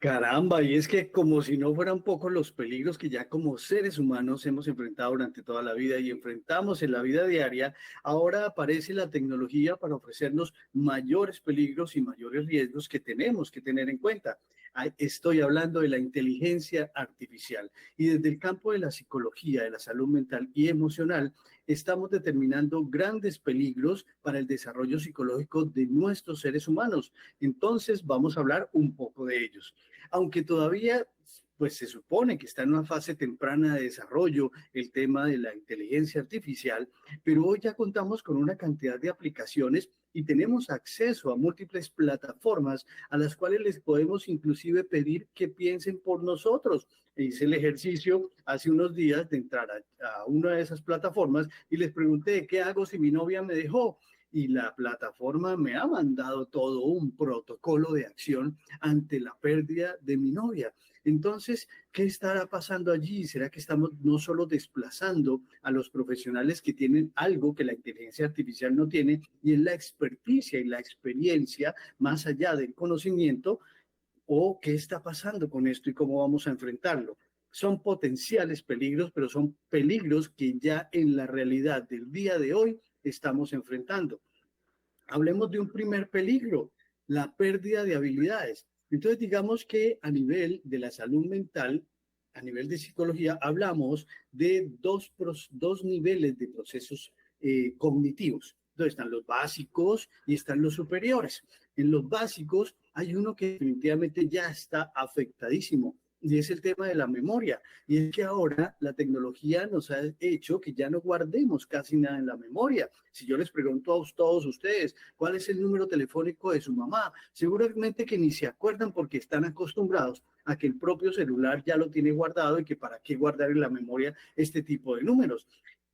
Caramba, y es que como si no fueran pocos los peligros que ya como seres humanos hemos enfrentado durante toda la vida y enfrentamos en la vida diaria, ahora aparece la tecnología para ofrecernos mayores peligros y mayores riesgos que tenemos que tener en cuenta. Estoy hablando de la inteligencia artificial y desde el campo de la psicología, de la salud mental y emocional, estamos determinando grandes peligros para el desarrollo psicológico de nuestros seres humanos. Entonces, vamos a hablar un poco de ellos. Aunque todavía pues se supone que está en una fase temprana de desarrollo el tema de la inteligencia artificial, pero hoy ya contamos con una cantidad de aplicaciones y tenemos acceso a múltiples plataformas a las cuales les podemos inclusive pedir que piensen por nosotros. Hice el ejercicio hace unos días de entrar a una de esas plataformas y les pregunté, ¿qué hago si mi novia me dejó? Y la plataforma me ha mandado todo un protocolo de acción ante la pérdida de mi novia. Entonces, ¿qué estará pasando allí? ¿Será que estamos no solo desplazando a los profesionales que tienen algo que la inteligencia artificial no tiene, y es la experticia y la experiencia más allá del conocimiento? ¿O qué está pasando con esto y cómo vamos a enfrentarlo? Son potenciales peligros, pero son peligros que ya en la realidad del día de hoy estamos enfrentando. Hablemos de un primer peligro, la pérdida de habilidades. Entonces, digamos que a nivel de la salud mental, a nivel de psicología, hablamos de dos niveles de procesos cognitivos. Entonces, están los básicos y están los superiores. En los básicos hay uno que definitivamente ya está afectadísimo, y es el tema de la memoria. Y es que ahora la tecnología nos ha hecho que ya no guardemos casi nada en la memoria. Si yo les pregunto a todos ustedes cuál es el número telefónico de su mamá, seguramente que ni se acuerdan porque están acostumbrados a que el propio celular ya lo tiene guardado y que para qué guardar en la memoria este tipo de números.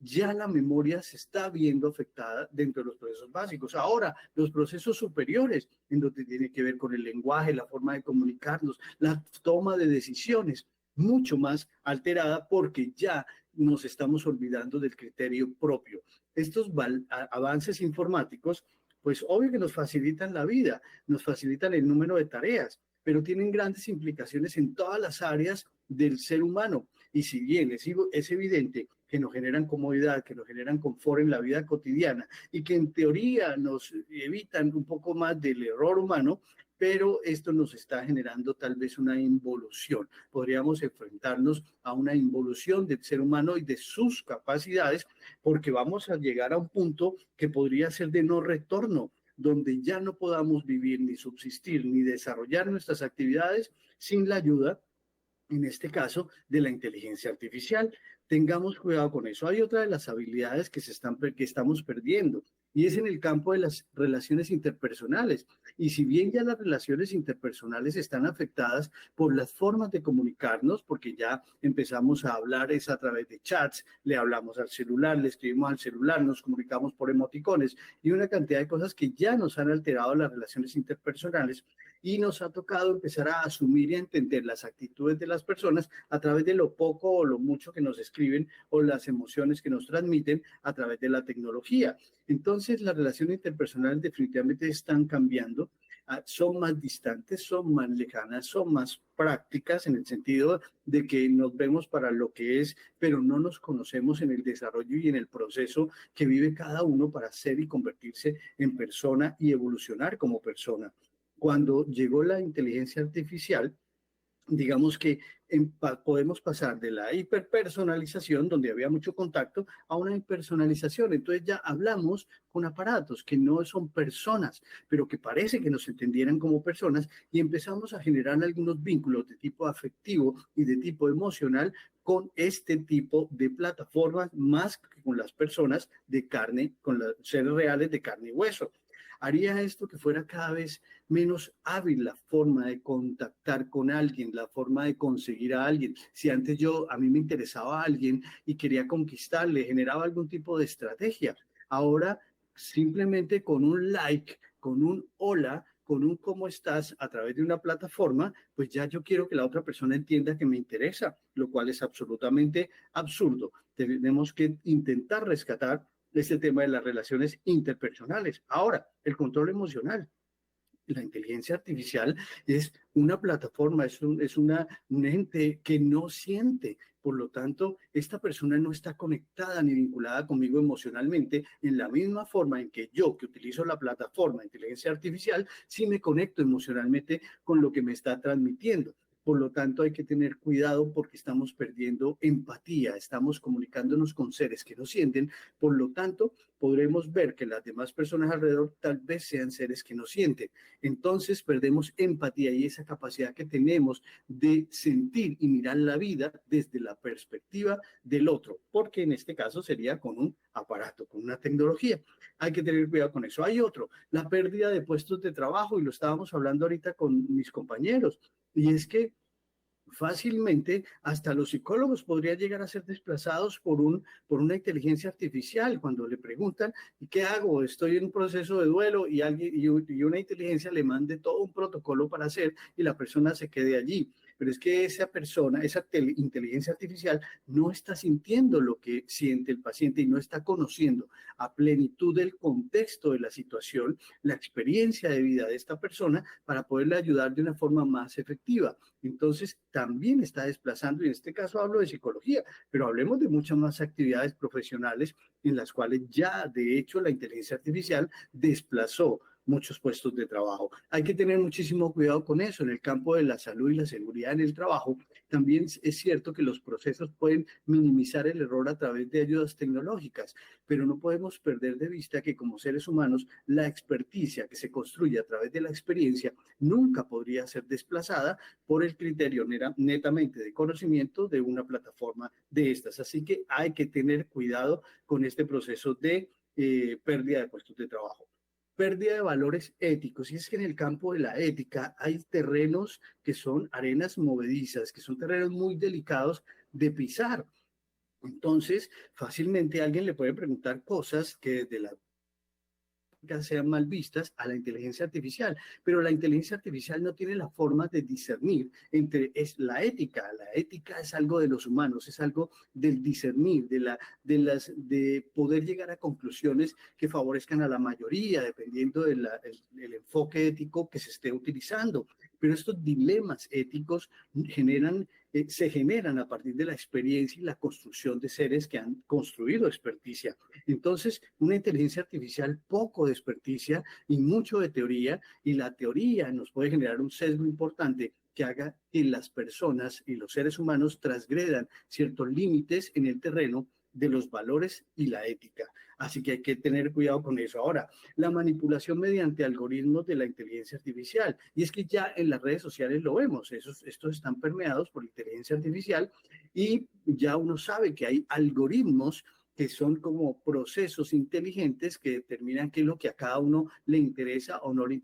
Ya la memoria se está viendo afectada dentro de los procesos básicos. Ahora, los procesos superiores, en donde tiene que ver con el lenguaje, la forma de comunicarnos, la toma de decisiones, mucho más alterada porque ya nos estamos olvidando del criterio propio. Estos avances informáticos, pues obvio que nos facilitan la vida, nos facilitan el número de tareas, pero tienen grandes implicaciones en todas las áreas del ser humano. Y si bien es evidente que nos generan comodidad, que nos generan confort en la vida cotidiana y que en teoría nos evitan un poco más del error humano, pero esto nos está generando tal vez una involución. Podríamos enfrentarnos a una involución del ser humano y de sus capacidades, porque vamos a llegar a un punto que podría ser de no retorno, donde ya no podamos vivir, ni subsistir, ni desarrollar nuestras actividades sin la ayuda, en este caso, de la inteligencia artificial. Tengamos cuidado con eso. Hay otra de las habilidades que estamos perdiendo, y es en el campo de las relaciones interpersonales. Y si bien ya las relaciones interpersonales están afectadas por las formas de comunicarnos, porque ya empezamos a hablar es a través de chats, le hablamos al celular, le escribimos al celular, nos comunicamos por emoticones y una cantidad de cosas que ya nos han alterado las relaciones interpersonales, y nos ha tocado empezar a asumir y a entender las actitudes de las personas a través de lo poco o lo mucho que nos escriben o las emociones que nos transmiten a través de la tecnología. Entonces, las relaciones interpersonales definitivamente están cambiando, son más distantes, son más lejanas, son más prácticas en el sentido de que nos vemos para lo que es, pero no nos conocemos en el desarrollo y en el proceso que vive cada uno para ser y convertirse en persona y evolucionar como persona. Cuando llegó la inteligencia artificial, digamos que podemos pasar de la hiperpersonalización, donde había mucho contacto, a una impersonalización. Entonces ya hablamos con aparatos que no son personas, pero que parece que nos entendieran como personas, y empezamos a generar algunos vínculos de tipo afectivo y de tipo emocional con este tipo de plataformas, más que con las personas de carne, con los seres reales de carne y hueso. Haría esto que fuera cada vez menos hábil la forma de contactar con alguien, la forma de conseguir a alguien. Si antes a mí me interesaba a alguien y quería conquistarle, generaba algún tipo de estrategia. Ahora, simplemente con un like, con un hola, con un cómo estás a través de una plataforma, pues ya yo quiero que la otra persona entienda que me interesa, lo cual es absolutamente absurdo. Tenemos que intentar rescatar este tema de las relaciones interpersonales. Ahora, el control emocional. La inteligencia artificial es una plataforma, un ente que no siente. Por lo tanto, esta persona no está conectada ni vinculada conmigo emocionalmente en la misma forma en que yo, que utilizo la plataforma de inteligencia artificial, sí me conecto emocionalmente con lo que me está transmitiendo. Por lo tanto, hay que tener cuidado porque estamos perdiendo empatía, estamos comunicándonos con seres que no sienten. Por lo tanto, podremos ver que las demás personas alrededor tal vez sean seres que no sienten. Entonces, perdemos empatía y esa capacidad que tenemos de sentir y mirar la vida desde la perspectiva del otro, porque en este caso sería con un aparato, con una tecnología. Hay que tener cuidado con eso. Hay otro, la pérdida de puestos de trabajo, y lo estábamos hablando ahorita con mis compañeros, y es que fácilmente hasta los psicólogos podrían llegar a ser desplazados por una inteligencia artificial cuando le preguntan, ¿y qué hago? Estoy en un proceso de duelo y, y una inteligencia le mande todo un protocolo para hacer y la persona se quede allí. Pero es que esa persona, esa inteligencia artificial no está sintiendo lo que siente el paciente y no está conociendo a plenitud el contexto de la situación, la experiencia de vida de esta persona para poderle ayudar de una forma más efectiva. Entonces, también está desplazando, y en este caso hablo de psicología, pero hablemos de muchas más actividades profesionales en las cuales ya, de hecho, la inteligencia artificial desplazó muchos puestos de trabajo. Hay que tener muchísimo cuidado con eso. En el campo de la salud y la seguridad en el trabajo, también es cierto que los procesos pueden minimizar el error a través de ayudas tecnológicas, pero no podemos perder de vista que como seres humanos, la experticia que se construye a través de la experiencia nunca podría ser desplazada por el criterio netamente de conocimiento de una plataforma de estas. Así que hay que tener cuidado con este proceso de pérdida de puestos de trabajo. Pérdida de valores éticos. Y es que en el campo de la ética hay terrenos que son arenas movedizas, que son terrenos muy delicados de pisar. Entonces, fácilmente alguien le puede preguntar cosas que desde la sean mal vistas a la inteligencia artificial, pero la inteligencia artificial no tiene la forma de discernir entre la ética. La ética es algo de los humanos, es algo del discernir, de poder llegar a conclusiones que favorezcan a la mayoría, dependiendo del el enfoque ético que se esté utilizando. Pero estos dilemas éticos se generan a partir de la experiencia y la construcción de seres que han construido experticia. Entonces, una inteligencia artificial poco de experticia y mucho de teoría, y la teoría nos puede generar un sesgo importante que haga que las personas y los seres humanos transgredan ciertos límites en el terreno de los valores y la ética. Así que hay que tener cuidado con eso. Ahora, la manipulación mediante algoritmos de la inteligencia artificial. Y es que ya en las redes sociales lo vemos, estos están permeados por inteligencia artificial y ya uno sabe que hay algoritmos que son como procesos inteligentes que determinan qué es lo que a cada uno le interesa o no le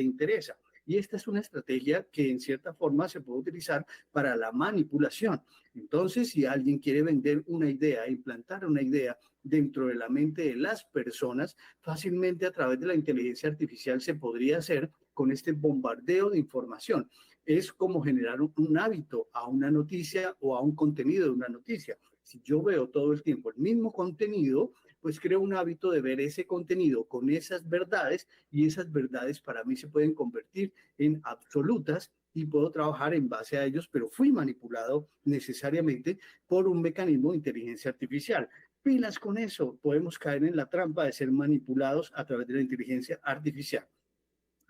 interesa. Y esta es una estrategia que en cierta forma se puede utilizar para la manipulación. Entonces, si alguien quiere vender una idea, implantar una idea dentro de la mente de las personas, fácilmente a través de la inteligencia artificial se podría hacer con este bombardeo de información. Es como generar un hábito a una noticia o a un contenido de una noticia. Si yo veo todo el tiempo el mismo contenido, pues creo un hábito de ver ese contenido con esas verdades, y esas verdades para mí se pueden convertir en absolutas y puedo trabajar en base a ellos, pero fui manipulado necesariamente por un mecanismo de inteligencia artificial. Pilas con eso, podemos caer en la trampa de ser manipulados a través de la inteligencia artificial.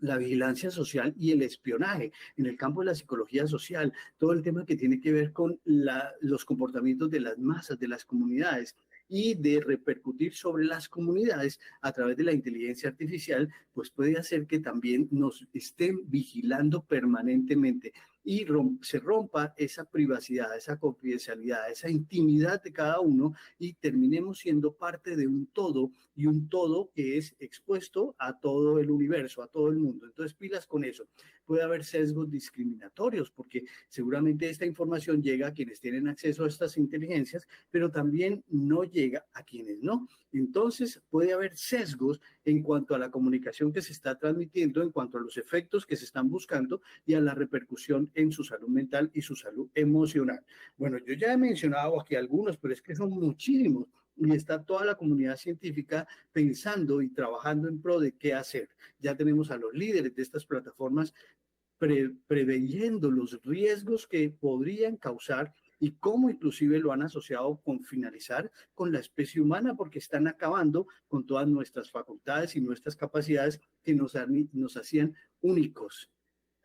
La vigilancia social y el espionaje en el campo de la psicología social, todo el tema que tiene que ver con los comportamientos de las masas, de las comunidades, y de repercutir sobre las comunidades a través de la inteligencia artificial, pues puede hacer que también nos estén vigilando permanentemente y se rompa esa privacidad, esa confidencialidad, esa intimidad de cada uno, y terminemos siendo parte de un todo, y un todo que es expuesto a todo el universo, a todo el mundo. Entonces, pilas con eso. Puede haber sesgos discriminatorios porque seguramente esta información llega a quienes tienen acceso a estas inteligencias, pero también no llega a quienes no. Entonces, puede haber sesgos en cuanto a la comunicación que se está transmitiendo, en cuanto a los efectos que se están buscando y a la repercusión en su salud mental y su salud emocional. Bueno, yo ya he mencionado aquí algunos, pero es que son muchísimos. y está toda la comunidad científica pensando y trabajando en pro de qué hacer. Ya tenemos a los líderes de estas plataformas preveyendo los riesgos que podrían causar y cómo inclusive lo han asociado con finalizar con la especie humana, porque están acabando con todas nuestras facultades y nuestras capacidades que nos hacían únicos,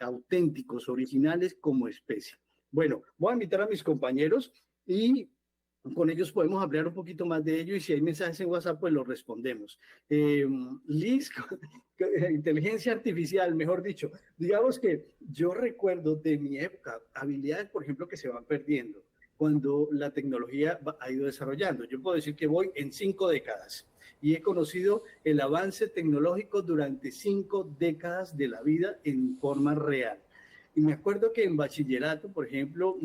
auténticos, originales como especie. Bueno, voy a invitar a mis compañeros y con ellos podemos hablar un poquito más de ello y si hay mensajes en WhatsApp, pues los respondemos. Liz, inteligencia artificial, mejor dicho, digamos que yo recuerdo de mi época habilidades, por ejemplo, que se van perdiendo cuando la tecnología ha ido desarrollando. Yo puedo decir que voy en 5 décadas y he conocido el avance tecnológico durante 5 décadas de la vida en forma real. Y me acuerdo que en bachillerato, por ejemplo,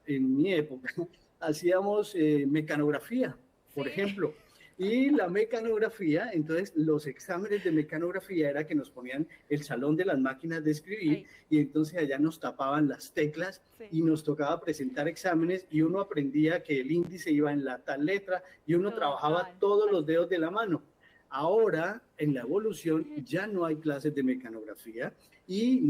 en mi época, hacíamos mecanografía, por ejemplo. Y la mecanografía, entonces los exámenes de mecanografía era que nos ponían el salón de las máquinas de escribir y entonces allá nos tapaban las teclas y nos tocaba presentar exámenes y uno aprendía que el índice iba en la tal letra y uno trabajaba todos los dedos de la mano. Ahora, en la evolución, ya no hay clases de mecanografía y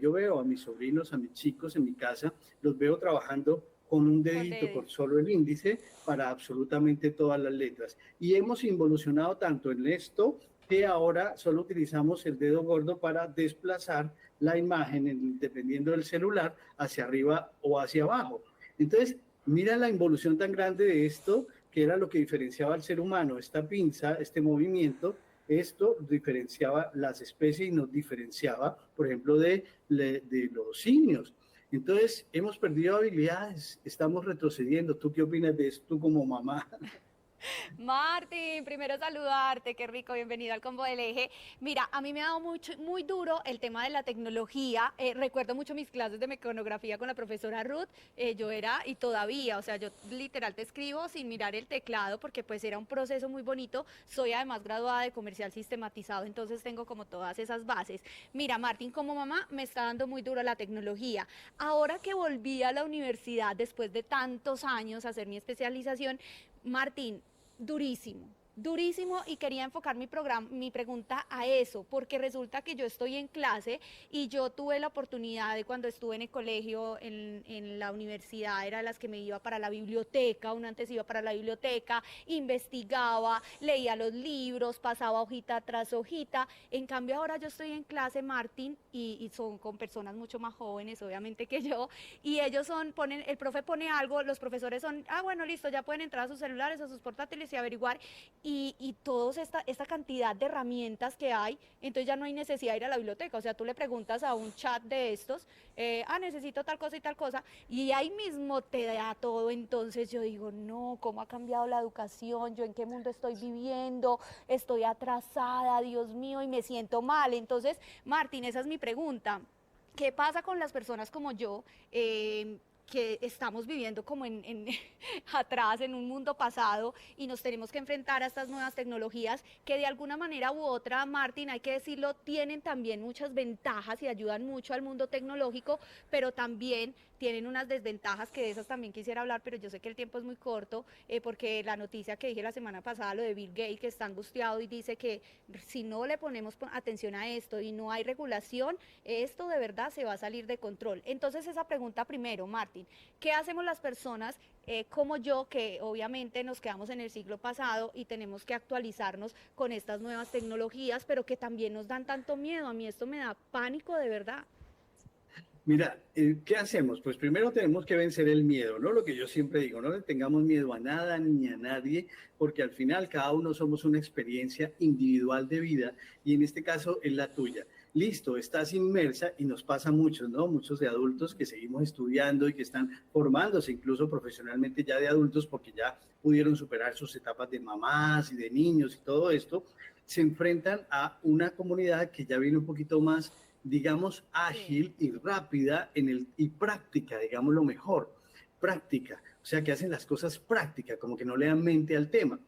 yo veo a mis sobrinos, a mis chicos en mi casa, los veo trabajando con un dedito, con solo el índice, para absolutamente todas las letras. Y hemos involucionado tanto en esto que ahora solo utilizamos el dedo gordo para desplazar la imagen, dependiendo del celular, hacia arriba o hacia abajo. Entonces, mira la involución tan grande de esto, que era lo que diferenciaba al ser humano, esta pinza, este movimiento. Esto diferenciaba las especies y nos diferenciaba, por ejemplo, de los simios. Entonces, hemos perdido habilidades, estamos retrocediendo. ¿Tú qué opinas de esto, tú como mamá? Martín, primero saludarte, qué rico, bienvenido al Combo del Eje. Mira, a mí me ha dado muy duro el tema de la tecnología. Recuerdo mucho mis clases de mecanografía con la profesora Ruth. Yo era, y todavía, o sea, yo literal te escribo sin mirar el teclado porque pues era un proceso muy bonito. Soy además graduada de comercial sistematizado, entonces tengo como todas esas bases. Mira, Martín, como mamá me está dando muy duro la tecnología. Ahora que volví a la universidad después de tantos años a hacer mi especialización, Martín, durísimo, durísimo y quería enfocar mi pregunta a eso, porque resulta que yo estoy en clase y yo tuve la oportunidad de cuando estuve en el colegio, en la universidad, era las que me iba para la biblioteca, uno antes iba para la biblioteca, investigaba, leía los libros, pasaba hojita tras hojita, en cambio ahora yo estoy en clase, Martín, y son con personas mucho más jóvenes, obviamente que yo, y ellos el profe pone algo, los profesores son, bueno, listo, ya pueden entrar a sus celulares, a sus portátiles y averiguar, y toda esta cantidad de herramientas que hay, entonces ya no hay necesidad de ir a la biblioteca, o sea, tú le preguntas a un chat de estos, necesito tal cosa y tal cosa, y ahí mismo te da todo, entonces yo digo, no, ¿cómo ha cambiado la educación? ¿Yo en qué mundo estoy viviendo? Estoy atrasada, Dios mío, y me siento mal. Entonces, Martín, esa es mi pregunta. ¿Qué pasa con las personas como yo? Que estamos viviendo como atrás, en un mundo pasado, y nos tenemos que enfrentar a estas nuevas tecnologías que de alguna manera u otra, Martín, hay que decirlo, tienen también muchas ventajas y ayudan mucho al mundo tecnológico, pero también tienen unas desventajas que de esas también quisiera hablar, pero yo sé que el tiempo es muy corto, porque la noticia que dije la semana pasada, lo de Bill Gates, que está angustiado y dice que si no le ponemos atención a esto y no hay regulación, esto de verdad se va a salir de control. Entonces esa pregunta primero, Martín, ¿qué hacemos las personas como yo, que obviamente nos quedamos en el siglo pasado y tenemos que actualizarnos con estas nuevas tecnologías, pero que también nos dan tanto miedo? A mí esto me da pánico de verdad. Mira, ¿qué hacemos? Pues primero tenemos que vencer el miedo, ¿no? Lo que yo siempre digo, no le tengamos miedo a nada ni a nadie, porque al final cada uno somos una experiencia individual de vida y en este caso es la tuya. Listo, estás inmersa y nos pasa mucho, ¿no? Muchos de adultos que seguimos estudiando y que están formándose incluso profesionalmente ya de adultos porque ya pudieron superar sus etapas de mamás y de niños y todo esto, se enfrentan a una comunidad que ya viene un poquito más, digamos, ágil y rápida y práctica, digamos lo mejor, práctica, o sea, que hacen las cosas prácticas, como que no le dan mente al tema.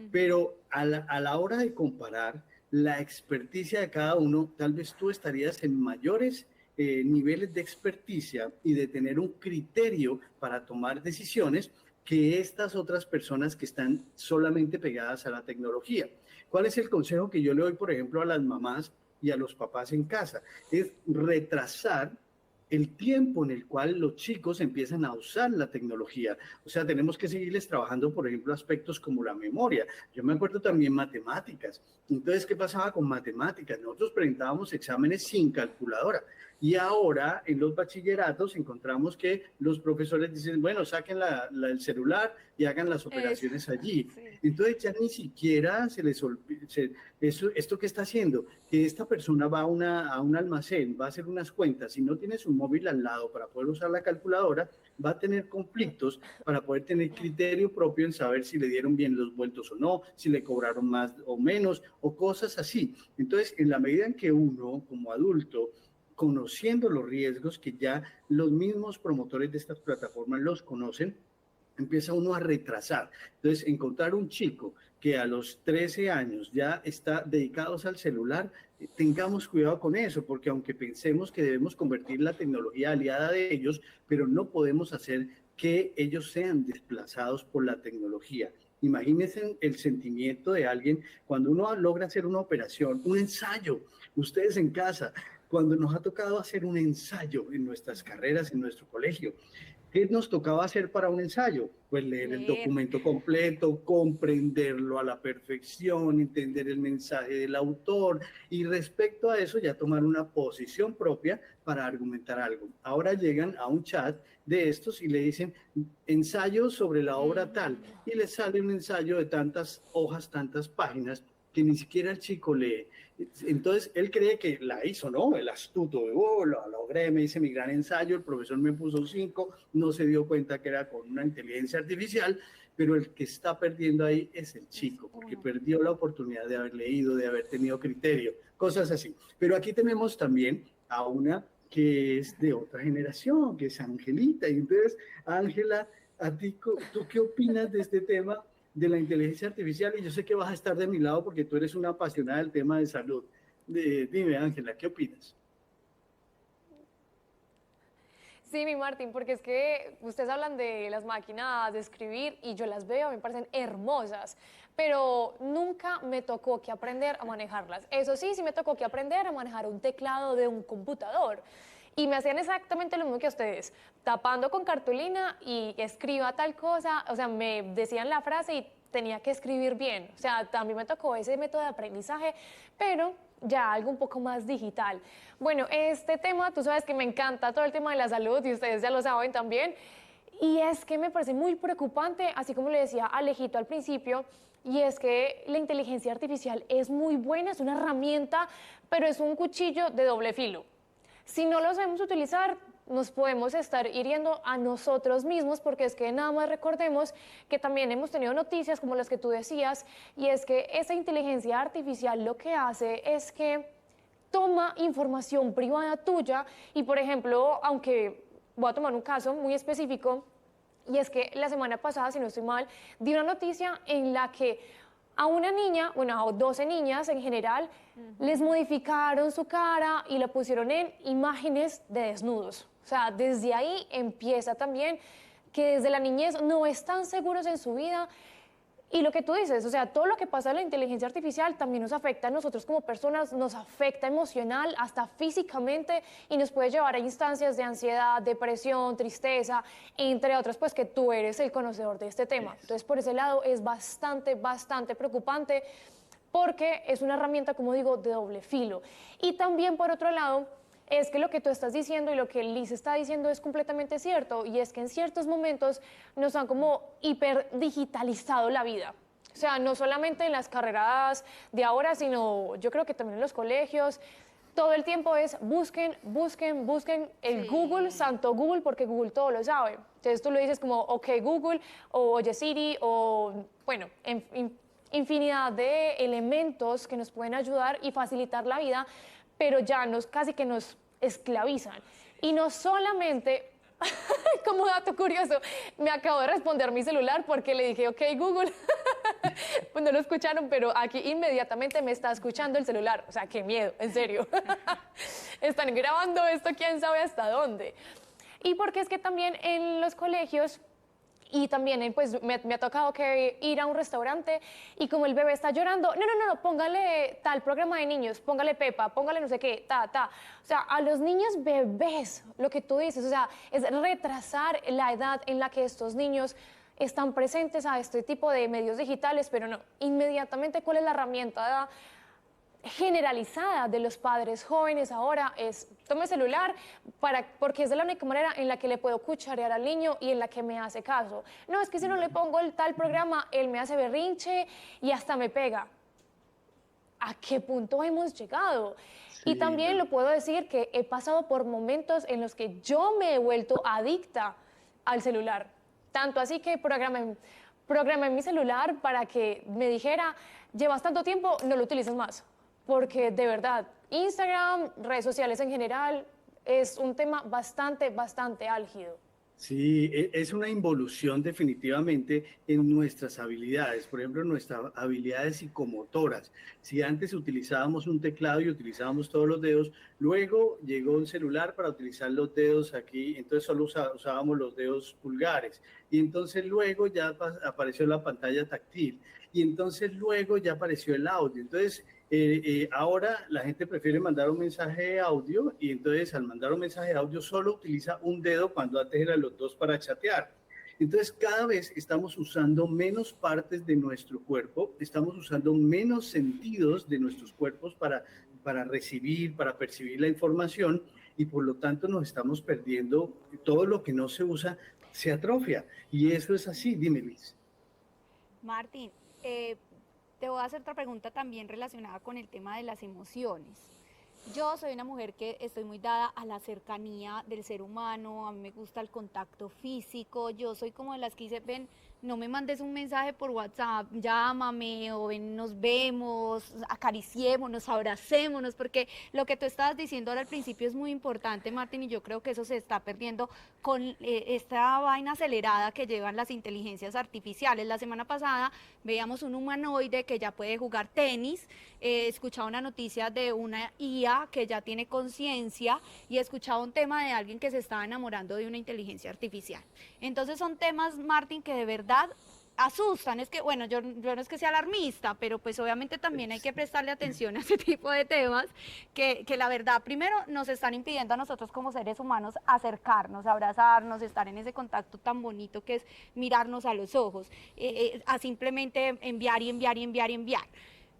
Pero a la hora de comparar la experticia de cada uno, tal vez tú estarías en mayores niveles de experticia y de tener un criterio para tomar decisiones que estas otras personas que están solamente pegadas a la tecnología. ¿Cuál es el consejo que yo le doy, por ejemplo, a las mamás y a los papás en casa? Es retrasar el tiempo en el cual los chicos empiezan a usar la tecnología. O sea, tenemos que seguirles trabajando, por ejemplo, aspectos como la memoria. Yo me acuerdo también matemáticas. Entonces, ¿qué pasaba con matemáticas? Nosotros presentábamos exámenes sin calculadora. Y ahora en los bachilleratos encontramos que los profesores dicen, bueno, saquen el celular y hagan las operaciones allí. Sí. Entonces ya ni siquiera se les olvida, esto que está haciendo, que esta persona va a un almacén, va a hacer unas cuentas, si no tiene su móvil al lado para poder usar la calculadora, va a tener conflictos para poder tener criterio propio en saber si le dieron bien los vueltos o no, si le cobraron más o menos, o cosas así. Entonces, en la medida en que uno, como adulto, conociendo los riesgos que ya los mismos promotores de estas plataformas los conocen, empieza uno a retrasar. Entonces, encontrar un chico que a los 13 años ya está dedicado al celular, tengamos cuidado con eso, porque aunque pensemos que debemos convertir la tecnología aliada de ellos, pero no podemos hacer que ellos sean desplazados por la tecnología. Imagínense el sentimiento de alguien cuando uno logra hacer una operación, un ensayo, ustedes en casa, cuando nos ha tocado hacer un ensayo en nuestras carreras, en nuestro colegio. ¿Qué nos tocaba hacer para un ensayo? Pues leer el documento completo, comprenderlo a la perfección, entender el mensaje del autor y respecto a eso ya tomar una posición propia para argumentar algo. Ahora llegan a un chat de estos y le dicen ensayo sobre la obra tal y les sale un ensayo de tantas hojas, tantas páginas que ni siquiera el chico lee. Entonces, él cree que la hizo, ¿no? El astuto, lo logré, me hice mi gran ensayo, el profesor me puso 5, no se dio cuenta que era con una inteligencia artificial, pero el que está perdiendo ahí es el chico, porque perdió la oportunidad de haber leído, de haber tenido criterio, cosas así. Pero aquí tenemos también a una que es de otra generación, que es Angelita. Y entonces, Ángela, ¿a ti, tú qué opinas de este tema de la inteligencia artificial? Y yo sé que vas a estar de mi lado porque tú eres una apasionada del tema de salud. Dime, Ángela, ¿qué opinas? Sí, mi Martín, porque es que ustedes hablan de las máquinas de escribir y yo las veo, me parecen hermosas, pero nunca me tocó que aprender a manejarlas. Eso sí, sí me tocó que aprender a manejar un teclado de un computador. Y me hacían exactamente lo mismo que ustedes, tapando con cartulina y escriba tal cosa, o sea, me decían la frase y tenía que escribir bien. O sea, también me tocó ese método de aprendizaje, pero ya algo un poco más digital. Bueno, este tema, tú sabes que me encanta todo el tema de la salud y ustedes ya lo saben también. Y es que me parece muy preocupante, así como le decía Alejito al principio, y es que la inteligencia artificial es muy buena, es una herramienta, pero es un cuchillo de doble filo. Si no lo sabemos utilizar, nos podemos estar hiriendo a nosotros mismos, porque es que nada más recordemos que también hemos tenido noticias como las que tú decías, y es que esa inteligencia artificial lo que hace es que toma información privada tuya y, por ejemplo, aunque voy a tomar un caso muy específico, y es que la semana pasada, si no estoy mal, di una noticia en la que a una niña, bueno, a 12 niñas en general, les modificaron su cara y la pusieron en imágenes de desnudos. O sea, desde ahí empieza también que desde la niñez no están seguros en su vida. Y lo que tú dices, o sea, todo lo que pasa en la inteligencia artificial también nos afecta a nosotros como personas, nos afecta emocional, hasta físicamente, y nos puede llevar a instancias de ansiedad, depresión, tristeza, entre otras, pues que tú eres el conocedor de este tema. Entonces, por ese lado es bastante, bastante preocupante, porque es una herramienta, como digo, de doble filo. Y también, por otro lado, es que lo que tú estás diciendo y lo que Liz está diciendo es completamente cierto, y es que en ciertos momentos nos han como hiperdigitalizado la vida. O sea, no solamente en las carreras de ahora, sino yo creo que también en los colegios. Todo el tiempo es busquen, busquen, busquen el Google, santo Google, porque Google todo lo sabe. Entonces tú le dices como, ok Google, o oye Siri, o bueno, infinidad de elementos que nos pueden ayudar y facilitar la vida, pero ya casi que nos esclavizan. Y no solamente, como dato curioso, me acabo de responder mi celular porque le dije, ok, Google, pues no lo escucharon, pero aquí inmediatamente me está escuchando el celular. O sea, qué miedo, en serio. Están grabando esto, quién sabe hasta dónde. Y porque es que también en los colegios Y también pues me ha tocado que ir a un restaurante y como el bebé está llorando, no, póngale tal programa de niños, póngale Pepa, póngale no sé qué, ta. O sea, a los niños bebés, lo que tú dices, o sea, es retrasar la edad en la que estos niños están presentes a este tipo de medios digitales, pero no, inmediatamente, ¿cuál es la herramienta generalizada de los padres jóvenes ahora? Es tome el celular porque es de la única manera en la que le puedo cucharear al niño y en la que me hace caso. No, es que si no le pongo el tal programa, él me hace berrinche y hasta me pega. ¿A qué punto hemos llegado? Sí, Y también lo puedo decir que he pasado por momentos en los que yo me he vuelto adicta al celular. Tanto así que programé mi celular para que me dijera, llevas tanto tiempo, no lo utilices más. Porque de verdad, Instagram, redes sociales en general, es un tema bastante álgido. Sí, es una involución definitivamente en nuestras habilidades, por ejemplo, nuestras habilidades psicomotoras. Si antes utilizábamos un teclado y utilizábamos todos los dedos, luego llegó un celular para utilizar los dedos aquí, entonces solo usábamos los dedos pulgares. Y entonces luego ya apareció la pantalla táctil y entonces luego ya apareció el audio. Entonces, ahora la gente prefiere mandar un mensaje de audio y entonces al mandar un mensaje de audio solo utiliza un dedo cuando antes eran los dos para chatear. Entonces cada vez estamos usando menos partes de nuestro cuerpo, estamos usando menos sentidos de nuestros cuerpos para recibir, para percibir la información y por lo tanto nos estamos perdiendo. Todo lo que no se usa se atrofia y eso es así. Dime, Luis. Martín, te voy a hacer otra pregunta también relacionada con el tema de las emociones. Yo soy una mujer que estoy muy dada a la cercanía del ser humano, a mí me gusta el contacto físico, yo soy como de las que dicen, ven, no me mandes un mensaje por WhatsApp, llámame o ven, nos vemos, acariciémonos, abracémonos, porque lo que tú estabas diciendo ahora al principio es muy importante, Martín, y yo creo que eso se está perdiendo con esta vaina acelerada que llevan las inteligencias artificiales. La semana pasada veíamos un humanoide que ya puede jugar tenis, escuchaba una noticia de una IA que ya tiene conciencia y escuchaba un tema de alguien que se estaba enamorando de una inteligencia artificial. Entonces son temas, Martín, que de verdad asustan. Es que, bueno, yo no es que sea alarmista, pero pues obviamente también hay que prestarle atención a ese tipo de temas que la verdad primero nos están impidiendo a nosotros como seres humanos acercarnos, abrazarnos, estar en ese contacto tan bonito que es mirarnos a los ojos, a simplemente enviar y enviar y enviar y enviar.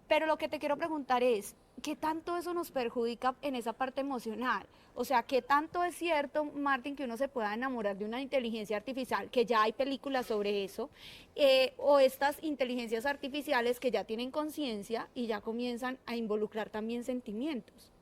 Pero lo que te quiero preguntar es, ¿qué tanto eso nos perjudica en esa parte emocional? O sea, ¿qué tanto es cierto, Martín, que uno se pueda enamorar de una inteligencia artificial, que ya hay películas sobre eso, o estas inteligencias artificiales que ya tienen conciencia y ya comienzan a involucrar también sentimientos?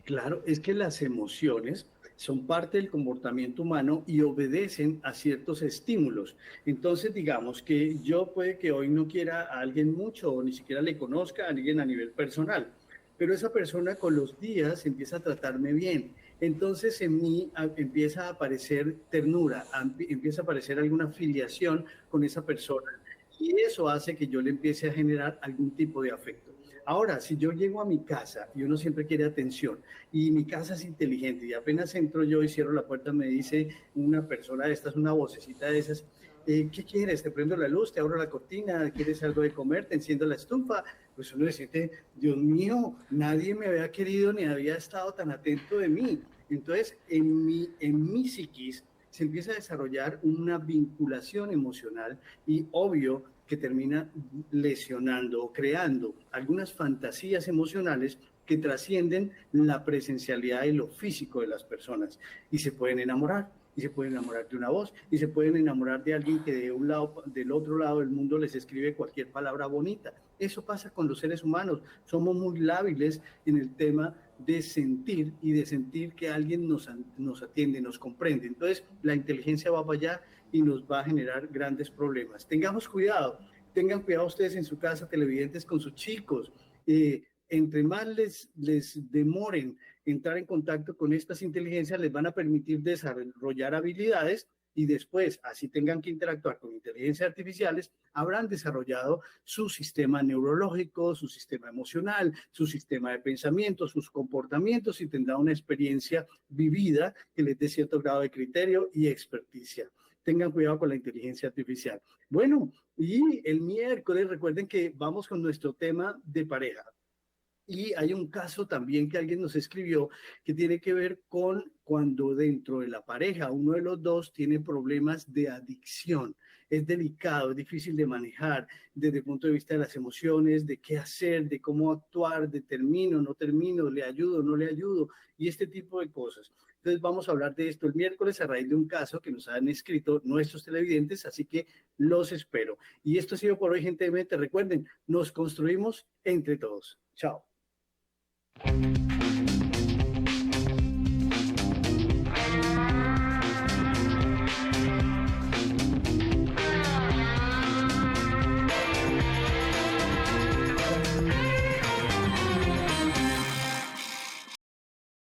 Claro, es que las emociones son parte del comportamiento humano y obedecen a ciertos estímulos. Entonces, digamos que yo puede que hoy no quiera a alguien mucho o ni siquiera le conozca a alguien a nivel personal, pero esa persona con los días empieza a tratarme bien. Entonces en mí empieza a aparecer ternura, empieza a aparecer alguna filiación con esa persona y eso hace que yo le empiece a generar algún tipo de afecto. Ahora, si yo llego a mi casa y uno siempre quiere atención y mi casa es inteligente y apenas entro yo y cierro la puerta me dice una persona de estas, una vocecita de esas, ¿qué quieres? Te prendo la luz, te abro la cortina, ¿quieres algo de comer? Te enciendo la estufa. Pues uno siente, Dios mío, nadie me había querido ni había estado tan atento de mí. Entonces, en mi psiquis se empieza a desarrollar una vinculación emocional y obvio que termina lesionando o creando algunas fantasías emocionales que trascienden la presencialidad y lo físico de las personas y se pueden enamorar. Y se pueden enamorar de una voz, y se pueden enamorar de alguien que de un lado, del otro lado del mundo les escribe cualquier palabra bonita. Eso pasa con los seres humanos. Somos muy lábiles en el tema de sentir y de sentir que alguien nos atiende, nos comprende. Entonces, la inteligencia va para allá y nos va a generar grandes problemas. Tengamos cuidado, tengan cuidado ustedes en su casa, televidentes, con sus chicos. Entre más les demoren entrar en contacto con estas inteligencias, les van a permitir desarrollar habilidades y después, así tengan que interactuar con inteligencias artificiales, habrán desarrollado su sistema neurológico, su sistema emocional, su sistema de pensamiento, sus comportamientos y tendrán una experiencia vivida que les dé cierto grado de criterio y experticia. tengan cuidado con la inteligencia artificial. Bueno, y el miércoles recuerden que vamos con nuestro tema de pareja. Y hay un caso también que alguien nos escribió que tiene que ver con cuando dentro de la pareja uno de los dos tiene problemas de adicción. Es delicado, es difícil de manejar desde el punto de vista de las emociones, de qué hacer, de cómo actuar, de termino, no termino, le ayudo, no le ayudo y este tipo de cosas. Entonces vamos a hablar de esto el miércoles a raíz de un caso que nos han escrito nuestros televidentes, así que los espero. Y esto ha sido por hoy, gente de mente. Recuerden, nos construimos entre todos. Chao.